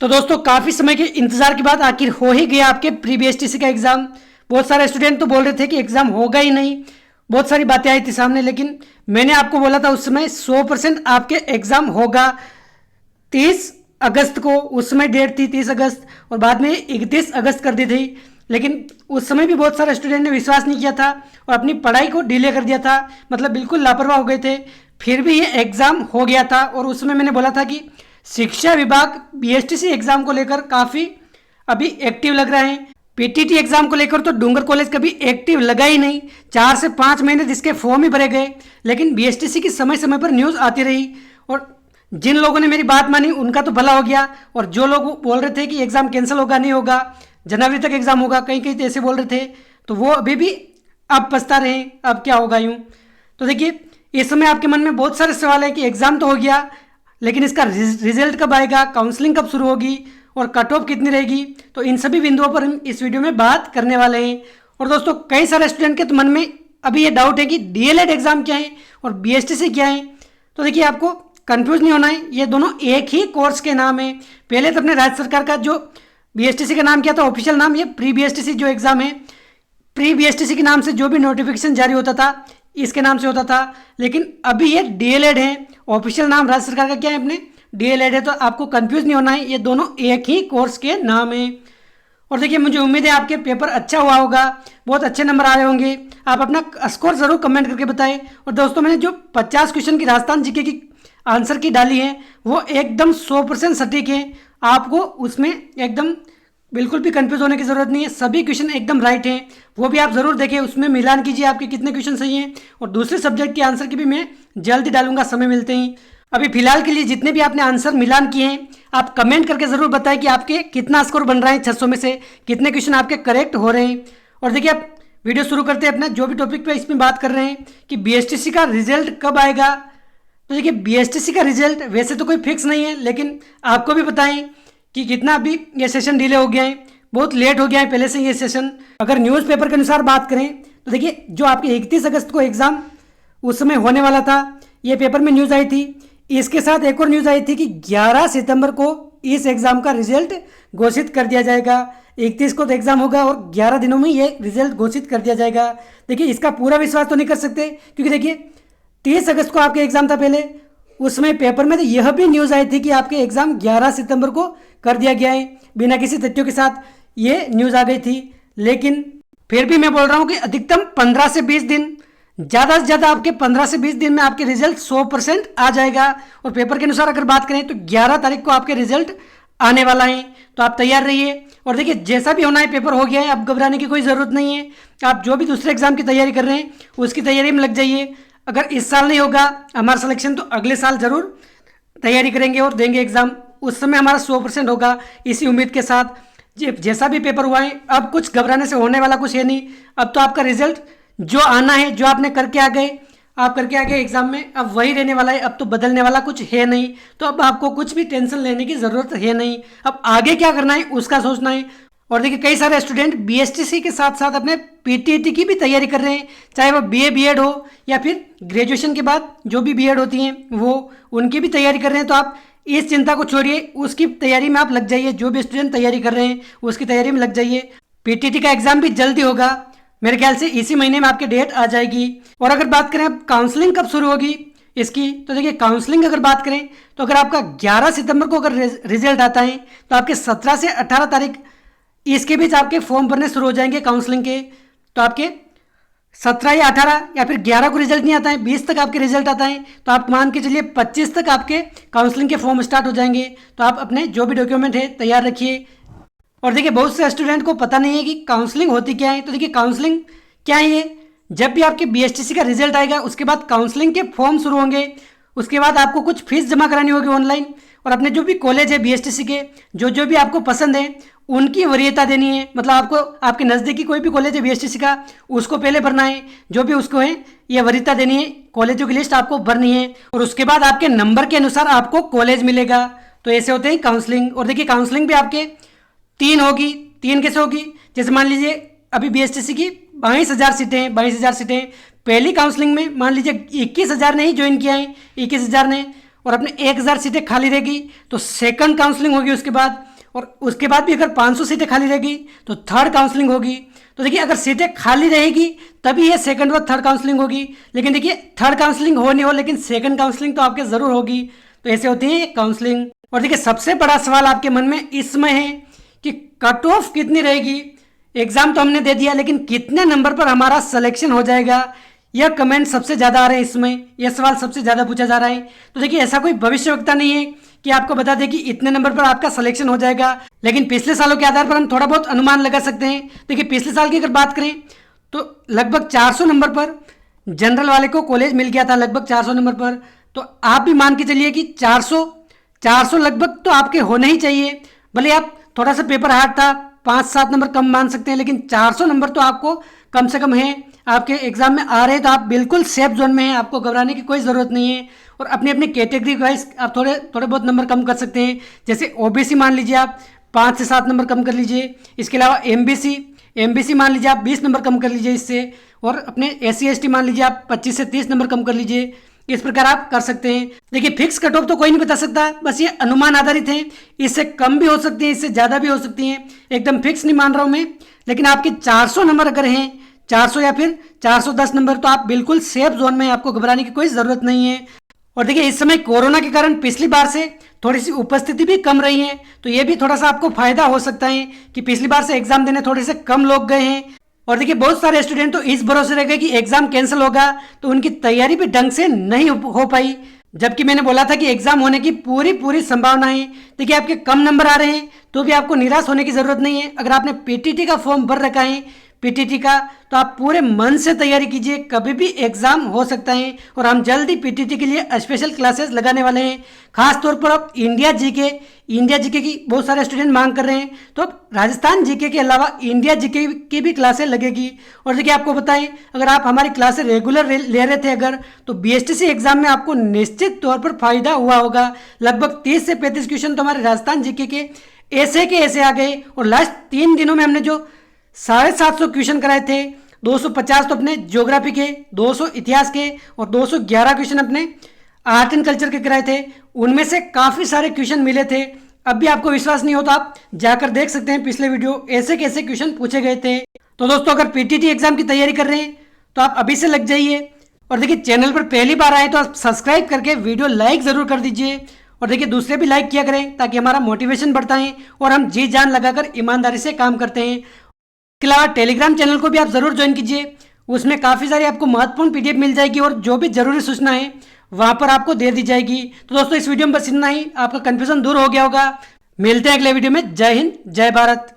तो दोस्तों काफ़ी समय के इंतजार के बाद आखिर हो ही गया आपके प्री बीएसटीसी का एग्ज़ाम। बहुत सारे स्टूडेंट तो बोल रहे थे कि एग्ज़ाम होगा ही नहीं, बहुत सारी बातें आई थी सामने, लेकिन मैंने आपको बोला था उस समय 100% आपके एग्ज़ाम होगा 30 अगस्त को। उस समय डेट थी 30 अगस्त और बाद में 31 अगस्त कर दी थी, लेकिन उस समय भी बहुत सारे स्टूडेंट ने विश्वास नहीं किया था और अपनी पढ़ाई को डिले कर दिया था, मतलब बिल्कुल लापरवाह हो गए थे। फिर भी ये एग्ज़ाम हो गया था और उस समय मैंने बोला था कि शिक्षा विभाग बीएसटीसी एग्जाम को लेकर काफ़ी अभी एक्टिव लग रहा है। पीटीटी एग्जाम को लेकर तो डूंगर कॉलेज कभी एक्टिव लगा ही नहीं, 4 से 5 महीने जिसके फॉर्म ही भरे गए, लेकिन बीएसटीसी की समय समय पर न्यूज़ आती रही और जिन लोगों ने मेरी बात मानी उनका तो भला हो गया, और जो लोग बोल रहे थे कि एग्ज़ाम कैंसिल होगा, नहीं होगा, जनवरी तक एग्ज़ाम होगा, कहीं कहीं ऐसे बोल रहे थे, तो वो अभी भी अब पछता रहे अब क्या होगा यूँ। तो देखिए, इस समय आपके मन में बहुत सारे सवाल है कि एग्ज़ाम तो हो गया, लेकिन इसका रिजल्ट कब आएगा, काउंसलिंग कब शुरू होगी और कट ऑफ कितनी रहेगी। तो इन सभी बिंदुओं पर हम इस वीडियो में बात करने वाले हैं। और दोस्तों कई सारे स्टूडेंट के तो मन में अभी ये डाउट है कि डीएलएड एग्जाम क्या है और बीएसटीसी क्या है। तो देखिए, आपको कंफ्यूज नहीं होना है, ये दोनों एक ही कोर्स के नाम है। पहले तो अपने राज्य सरकार का जो बीएसटीसी का नाम क्या था, ऑफिशियल नाम, ये प्री बीएसटीसी जो एग्जाम है, प्री बीएसटीसी के नाम से जो भी नोटिफिकेशन जारी होता था इसके नाम से होता था, लेकिन अभी ये डीएलएड है। ऑफिशियल नाम राज्य सरकार का क्या है, अपने डीएलएड है। तो आपको कंफ्यूज नहीं होना है, ये दोनों एक ही कोर्स के नाम है। और देखिए, मुझे उम्मीद है आपके पेपर अच्छा हुआ होगा, बहुत अच्छे नंबर आए होंगे। आप अपना स्कोर जरूर कमेंट करके बताएं। और दोस्तों, मैंने जो 50 क्वेश्चन की राजस्थान जीके की आंसर की डाली है वो एकदम 100% सटीक है। आपको उसमें एकदम बिल्कुल भी कंफ्यूज होने की जरूरत नहीं है, सभी क्वेश्चन एकदम राइट हैं। वो भी आप जरूर देखें, उसमें मिलान कीजिए आपके कितने क्वेश्चन सही हैं। और दूसरे सब्जेक्ट के आंसर की भी मैं जल्दी डालूंगा समय मिलते ही। अभी फिलहाल के लिए जितने भी आपने आंसर मिलान किए हैं, आप कमेंट करके जरूर बताएं कि आपके कितना स्कोर बन रहा है 600 में से, कितने क्वेश्चन आपके करेक्ट हो रहे हैं। और देखिए, आप वीडियो शुरू करते हैं अपना जो भी टॉपिक पे इसमें बात कर रहे हैं कि बीएसटीसी का रिजल्ट कब आएगा। तो देखिए, बीएसटीसी का रिजल्ट वैसे तो कोई फिक्स नहीं है, लेकिन आपको भी बताएं कि कितना अभी ये सेशन डिले हो गया है, बहुत लेट हो गया है पहले से ये सेशन। अगर न्यूज़पेपर के अनुसार बात करें तो देखिए, जो आपके 31 अगस्त को एग्ज़ाम उस समय होने वाला था, ये पेपर में न्यूज़ आई थी। इसके साथ एक और न्यूज़ आई थी कि 11 सितंबर को इस एग्ज़ाम का रिजल्ट घोषित कर दिया जाएगा। 31 को तो एग्ज़ाम होगा और 11 दिनों में ये रिजल्ट घोषित कर दिया जाएगा। देखिए, इसका पूरा विश्वास तो नहीं कर सकते, क्योंकि देखिए 30 अगस्त को आपका एग्ज़ाम था पहले, उसमें पेपर में तो यह भी न्यूज़ आई थी कि आपके एग्ज़ाम 11 सितंबर को कर दिया गया है। बिना किसी तथ्यों के साथ ये न्यूज़ आ गई थी, लेकिन फिर भी मैं बोल रहा हूँ कि अधिकतम 15 से 20 दिन, ज़्यादा से ज़्यादा आपके 15 से 20 दिन में आपके रिजल्ट 100% आ जाएगा। और पेपर के अनुसार अगर बात करें तो 11 तारीख को आपके रिजल्ट आने वाला है, तो आप तैयार रहिए। और देखिए, जैसा भी होना है पेपर हो गया है, अब घबराने की कोई ज़रूरत नहीं है। आप जो भी दूसरे एग्जाम की तैयारी कर रहे हैं उसकी तैयारी में लग जाइए। अगर इस साल नहीं होगा हमारा सिलेक्शन तो अगले साल ज़रूर तैयारी करेंगे और देंगे एग्ज़ाम, उस समय हमारा 100% होगा, इसी उम्मीद के साथ। जैसा भी पेपर हुआ है, अब कुछ घबराने से होने वाला कुछ है नहीं। अब तो आपका रिजल्ट जो आना है, जो आपने करके आ गए, आप करके आ गए एग्जाम में, अब वही रहने वाला है, अब तो बदलने वाला कुछ है नहीं। तो अब आपको कुछ भी टेंशन लेने की ज़रूरत है नहीं, अब आगे क्या करना है उसका सोचना है। और देखिए, कई सारे स्टूडेंट बीएसटीसी के साथ साथ अपने पीटीटी की भी तैयारी कर रहे हैं, चाहे वो बीए बीएड हो या फिर ग्रेजुएशन के बाद जो भी बीएड होती हैं वो, उनकी भी तैयारी कर रहे हैं। तो आप इस चिंता को छोड़िए, उसकी तैयारी में आप लग जाइए। जो भी स्टूडेंट तैयारी कर रहे हैं उसकी तैयारी में लग जाइए। पीटीटी का एग्जाम भी जल्दी होगा, मेरे ख्याल से इसी महीने में आपकी डेट आ जाएगी। और अगर बात करें अब काउंसलिंग कब शुरू होगी इसकी, तो देखिए, काउंसलिंग अगर बात करें तो अगर आपका 11 सितंबर को अगर रिजल्ट आता है तो आपके 17 से 18 तारीख इसके बीच आपके फॉर्म भरने शुरू हो जाएंगे काउंसलिंग के। तो आपके 17 या 18 या फिर 11 को रिजल्ट नहीं आता है, 20 तक आपके रिजल्ट आता है, तो आप मान के चलिए 25 तक आपके काउंसलिंग के फॉर्म स्टार्ट हो जाएंगे। तो आप अपने जो भी डॉक्यूमेंट है तैयार रखिए। और देखिए, बहुत से स्टूडेंट को पता नहीं है कि काउंसलिंग होती क्या है। तो देखिए, काउंसलिंग क्या है, ये जब भी आपके बीएसटीसी का रिजल्ट आएगा उसके बाद काउंसलिंग के फॉर्म शुरू होंगे। उसके बाद आपको कुछ फीस जमा करानी होगी ऑनलाइन, और अपने जो भी कॉलेज है बीएसटीसी के, जो भी आपको पसंद है उनकी वरीयता देनी है। मतलब आपको आपके नज़दीकी कोई भी कॉलेज है बीएसटीसी का, उसको पहले भरना है, जो भी उसको है ये वरीयता देनी है, कॉलेजों की लिस्ट आपको भरनी है, और उसके बाद आपके नंबर के अनुसार आपको कॉलेज मिलेगा। तो ऐसे होते हैं काउंसलिंग। और देखिए, काउंसलिंग भी आपके 3 होगी। 3 कैसे होगी, जैसे मान लीजिए अभी बीएसटीसी की 22,000 सीटें हैं, 22,000 सीटें। पहली काउंसलिंग में मान लीजिए 21,000 ने ही ज्वाइन किया है, 21,000 ने, और अपने 1,000 सीटें खाली रहेगी। तो सेकंड काउंसलिंग होगी उसके बाद, और उसके बाद भी अगर 500 सीटें खाली रहेगी तो थर्ड काउंसलिंग होगी। तो देखिए अगर सीटें खाली रहेगी तभी ये सेकंड व थर्ड काउंसलिंग होगी, लेकिन देखिए थर्ड काउंसलिंग हो नहीं हो लेकिन सेकंड काउंसलिंग तो आपके जरूर होगी। तो ऐसे होती है काउंसलिंग। और देखिए सबसे बड़ा सवाल आपके मन में इसमें है कि कट ऑफ कितनी रहेगी। एग्जाम तो हमने दे दिया लेकिन कितने नंबर पर हमारा सिलेक्शन हो जाएगा, यह कमेंट सबसे ज़्यादा आ रहे हैं इसमें, यह सवाल सबसे ज़्यादा पूछा जा रहा है। तो देखिए ऐसा कोई भविष्यवक्ता नहीं है कि आपको बता दें कि इतने नंबर पर आपका सिलेक्शन हो जाएगा, लेकिन पिछले सालों के आधार पर हम थोड़ा बहुत अनुमान लगा सकते हैं। देखिए पिछले साल की अगर बात करें तो लगभग 400 नंबर पर जनरल वाले को कॉलेज मिल गया था, लगभग 400 नंबर पर। तो आप भी मान के चलिए कि 400 लगभग तो आपके होने ही चाहिए। भले आप थोड़ा सा पेपर हार्ड था, 5-7 नंबर कम मान सकते हैं, लेकिन 400 नंबर तो आपको कम से कम है, आपके एग्जाम में आ रहे हैं। तो आप बिल्कुल सेफ जोन में हैं, आपको घबराने की कोई ज़रूरत नहीं है। और अपनी अपनी कैटेगरी वाइज आप थोड़े बहुत नंबर कम कर सकते हैं। जैसे ओबीसी मान लीजिए आप 5 से 7 नंबर कम कर लीजिए। इसके अलावा एमबीसी मान लीजिए आप 20 नंबर कम कर लीजिए इससे। और अपने SC ST मान लीजिए आप 25 से 30 नंबर कम कर लीजिए। इस प्रकार आप कर सकते हैं। देखिए फिक्स कट ऑफ तो कोई नहीं बता सकता, बस ये अनुमान आधारित है। इससे कम भी हो सकती है, इससे ज़्यादा भी हो सकती है, एकदम फिक्स नहीं मान रहा हूँ मैं। लेकिन आपके 400 नंबर अगर हैं, 400 या फिर 410 नंबर, तो आप बिल्कुल सेफ जोन में, आपको घबराने की कोई ज़रूरत नहीं है। और देखिए इस समय कोरोना के कारण पिछली बार से थोड़ी सी उपस्थिति भी कम रही है, तो ये भी थोड़ा सा आपको फायदा हो सकता है कि पिछली बार से एग्जाम देने थोड़े से कम लोग गए हैं। और देखिए बहुत सारे स्टूडेंट तो इस भरोसे रह गए कि एग्जाम कैंसिल होगा, तो उनकी तैयारी भी ढंग से नहीं हो पाई, जबकि मैंने बोला था कि एग्जाम होने की पूरी संभावना है। देखिए आपके कम नंबर आ रहे हैं तो भी आपको निराश होने की जरूरत नहीं है। अगर आपने पीटीटी का फॉर्म भर रखा है, पीटीटी का, तो आप पूरे मन से तैयारी कीजिए, कभी भी एग्जाम हो सकता है। और हम जल्द ही पीटीटी के लिए स्पेशल क्लासेस लगाने वाले हैं। खास तौर पर अब इंडिया जीके की बहुत सारे स्टूडेंट मांग कर रहे हैं, तो अब राजस्थान जीके के अलावा इंडिया जीके की भी क्लासेस लगेगी। और देखिए आपको बताएं, अगर आप हमारी क्लासेस रेगुलर ले रहे थे अगर, तो BSTC एग्जाम में आपको निश्चित तौर पर फायदा हुआ होगा। लगभग 30 से 35 क्वेश्चन तो हमारे राजस्थान जीके के ऐसे आ गए। और लास्ट 3 दिनों में हमने जो 750 क्वेश्चन कराए थे, 250 तो अपने ज्योग्राफी के, 200 इतिहास के और 211 क्वेश्चन अपने आर्ट एंड कल्चर के कराए थे। उनमें से काफ़ी सारे क्वेश्चन मिले थे। अब भी आपको विश्वास नहीं होता आप जाकर देख सकते हैं पिछले वीडियो, ऐसे कैसे क्वेश्चन पूछे गए थे। तो दोस्तों अगर पीटीटी एग्जाम की तैयारी कर रहे हैं तो आप अभी से लग जाइए। और देखिए चैनल पर पहली बार आए तो आप सब्सक्राइब करके वीडियो लाइक ज़रूर कर दीजिए। और देखिए दूसरे भी लाइक किया करें ताकि हमारा मोटिवेशन बढ़ता है और हम जी जान लगाकर ईमानदारी से काम करते हैं। इसके अलावा टेलीग्राम चैनल को भी आप ज़रूर ज्वाइन कीजिए, उसमें काफ़ी सारी आपको महत्वपूर्ण PDF मिल जाएगी और जो भी जरूरी सूचना है वहाँ पर आपको दे दी जाएगी। तो दोस्तों इस वीडियो में बस इतना ही, आपका कन्फ्यूजन दूर हो गया होगा। मिलते हैं अगले वीडियो में। जय हिंद, जय भारत।